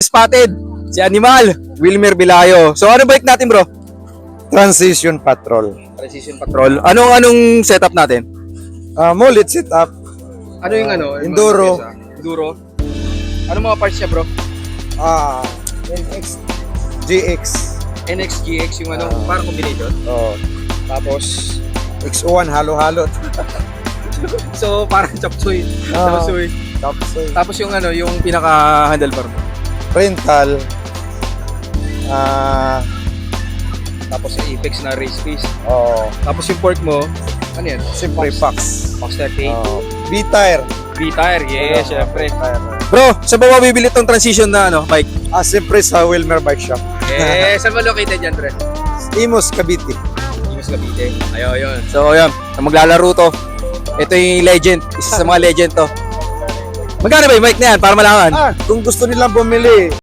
Spotted, si Animal, Wilmer Bilayo. So ano bike natin bro? Transition Patrol. Precision Patrol. Anong setup natin? Mullet setup. Ano yung ano? Yung Enduro. mga pyesa? Enduro. Anong mga parts niya bro? NX GX. NX, GX, yung ano, parang combination. Oh. Tapos X01 halo-halo. So parang chapsuy. Chapsuy. Tapos yung ano, yung pinaka handlebar mo. Rental. Tapos yung Apex na race piece. Oh. Tapos yung fork mo, ano yan? Siyempre Fox. Fox 30. B-tire. B-tire, yes, syempre. B-tire. Bro, saan ba mabibili tong transition na ano, bike? Siyempre sa Wilmer Bike Shop. Eh, saan ba located yan, Dre? Imos, Cavite. Imus Cavite. Ayun. So, ayun. Sa maglalaro to. Ito yung legend. Isa sa mga legend to. Magkano ba yung bike na yan? Para malaman. Kung gusto nilang bumili,